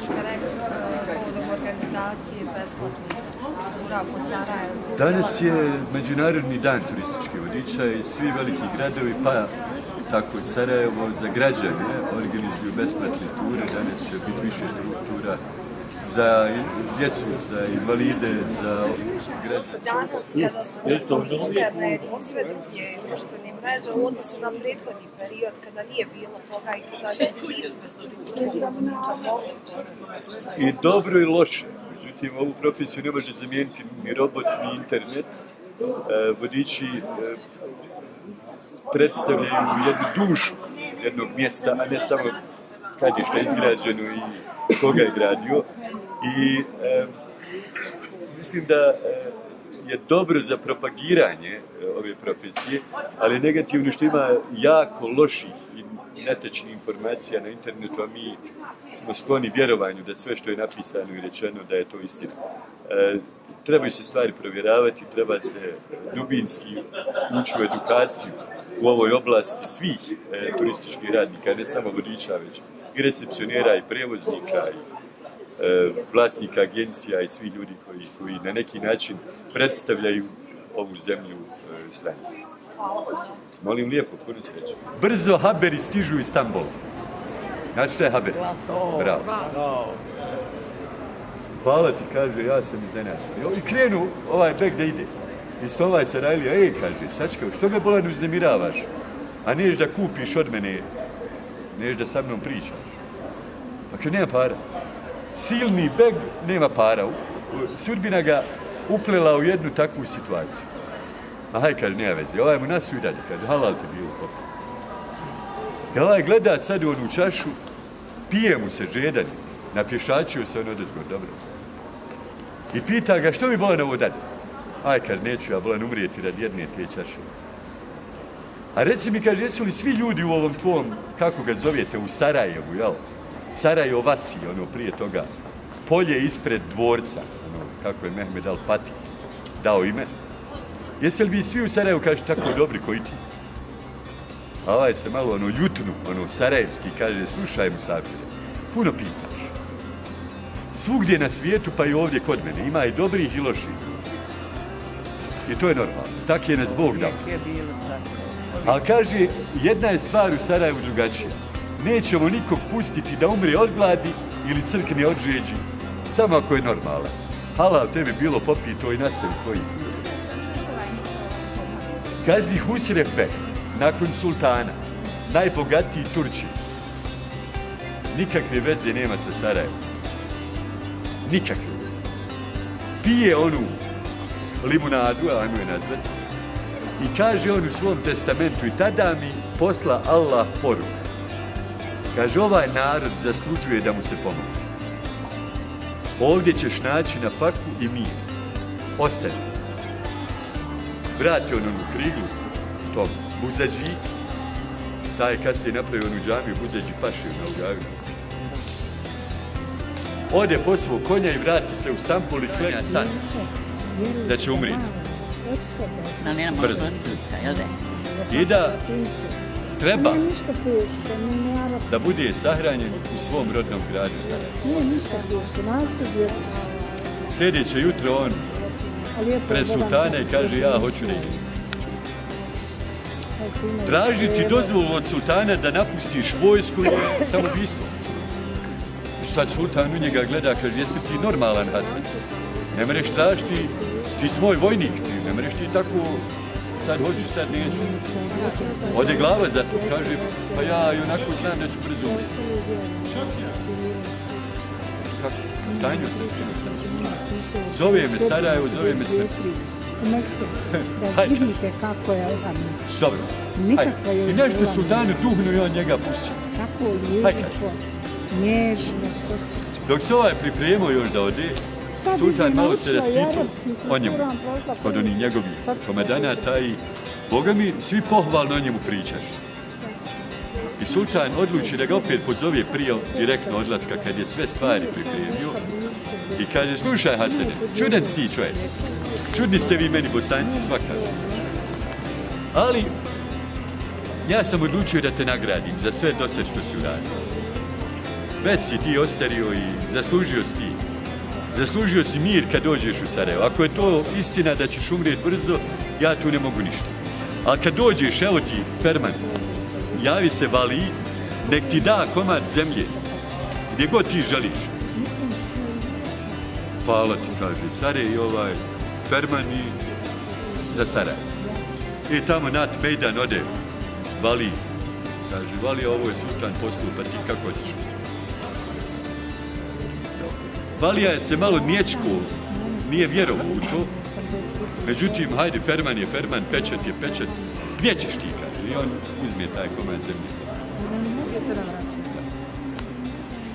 možete reći povodom organizacije besplatnih tura po Sarajevu? Danas je Međunarodni dan turističkih vodiča i svi veliki gradovi, pa tako i Sarajevo, za građane organizuju besplatne ture. Danas će biti više tura za djecu, za invalide, za građane. Danas, kada su potrebne sve druge društvene mreže u odnosu na prethodni period, kada nije bilo toga i kada nisu bez turističkog vodiča moguće. I dobro i loše. Međutim, ovu profesiju ne može zamijeniti ni robot, ni internet. Vodiči predstavljaju jednu dušu jednog mjesta, a ne samo kad je što je izgrađeno i koga je gradio. I mislim da je dobro za propagiranje ove profesije, ali negativno što ima jako loših i netačnih informacija na internetu, a mi smo skloni vjerovanju da sve što je napisano i rečeno da je to istina. Trebaju se stvari provjeravati, treba se dubinski ući u edukaciju u ovoj oblasti svih turističkih radnika, ne samo vodiča, već i recepcionera, i prevoznika, i vlasnika agencija i svi ljudi koji na neki način predstavljaju ovu zemlju stranci. Molim lijepo, puno sreće. Brzo haberi stižu iz Stambola. Znači što je haber? Bravo. Hvala ti, kaže, ja sam iznenađen. I krenu ovaj bek da ide. I stovaj Sarajlija, kaže, sačekaj, što me bolan uznemiravaš? A neš da kupiš od mene, neš da sa mnom pričaš. Pa kad nema para. Silni beg, nema para. Sudbina ga uplela u jednu takvu situaciju. A haj, kaže, nema veze. Ovaj mu nasu i dalje, kaže, halal te bilo popio. I ovaj gleda sad u onu čašu, pije mu se žedan, napješačio se on odezgor, dobro. I pita ga, što mi bolan ovo dade? Aj, kaže, neću ja bolan umrijeti radi jedne te čaše. A reci mi, kaže, jesu li svi ljudi u ovom tvom, kako ga zovete, u Sarajevu, jel? Sarajevo Vasi, ono prije toga, polje ispred dvorca, ono, kako je Mehmed Al-Fatih dao ime. Jeste li vi svi u Sarajevu, kaže, tako dobri koji ti? A ovaj se malo, ono, ljutnu, ono, sarajevski, kaže, slušaj musafire, puno pitaš. Svugdje na svijetu, pa i ovdje kod mene, ima i dobrih i loših. I to je normalno, tak je nas Bog dao. Ali kaže, jedna je stvar u Sarajevu drugačija. Nećemo nikog pustiti da umre od gladi ili crkne od žeđi, samo ako je normalan. Halal tebi bilo, popij to i nastavi svojim. Gazi Husrev Bek, nakon sultana, najbogatiji Turčin, nikakve veze nema sa Sarajevom. Nikakve veze. Pije onu limunadu, ajmo je nazvati, i kaže on u svom testamentu, i tada mi posla Allah poruku. Kaže, ovaj narod zaslužuje da mu se pomogne. Ovdje ćeš naći na faku i mir. Ostani. Vrati on onu kriglu, tom Buzađi, taj kad se je napravio onu džamiju, Buzađi pašio na Ugavinu. Ode po svog konja i vrati se u Stambul i klanja san da će umriti. Brzo. I da treba da bude sahranjen u svom rodnom gradu Sarajevu. Sljedeće jutro on pred sultana i kaže, ja hoću da idem. Tražiti dozvolu od sultana da napustiš vojsku je samoubistvo. Sad sultan u njega gleda, kaže, jesi ti normalan, Hasan? Ne mereš tražiti, ti si moj vojnik, ti ne mereš ti tako, sad hoću, sad neću. Ode glava za to, kaže, pa ja i onako znam da ću brzo umjeti. Kako? Sanjio sam, čini sam. Zove me Sarajevo, zove me smrt. Da vidite kako je on. Dobro. I nešto sultanu duhnu i on njega pušća. Kako lijepo, nježno, dok se ovaj pripremio još da ode, sultan malo se raspitao o njemu, kod onih njegovih komedanata i, Boga mi, svi pohvalno o njemu pričaš. I sultan odluči da ga opet pozove prije direktno odlaska kad je sve stvari pripremio i kaže, slušaj Hasane, čudan si ti čovjek, čudni ste vi meni Bosanci svakako, ali ja sam odlučio da te nagradim za sve do sad što si uradio. već si ti ostario i zaslužio si ti. Zaslužio si mir kad dođeš u Sarajevo. Ako je to istina da ćeš umrijeti brzo, ja tu ne mogu ništa. Ali kad dođeš, evo ti, Ferman, javi se Vali, nek ti da komad zemlje, gdje god ti želiš. Hvala ti, kaže care i Ferman i za Sarajevo. I tamo Nat Mejdan ode, Vali, kaže, Vali, ovo je sultan postupa, ti kako ćeš? Valija je se malo nječko, nije vjerovao u to, međutim, hajde, Ferman je Ferman, pečat je pečat, gdje ćeš ti, kaže, i on uzme taj komad zemlje.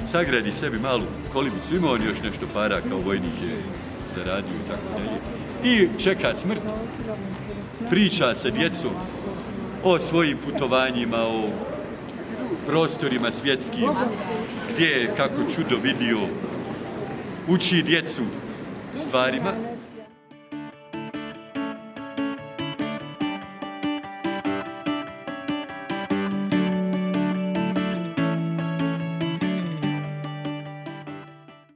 Sagradi sebi malu kolibicu, ima on još nešto para kao vojnik je zaradio i tako dalje. I čeka smrt, priča sa djecom o svojim putovanjima, o prostorima svjetskim, gdje je kako čudo vidio, uči djecu stvarima.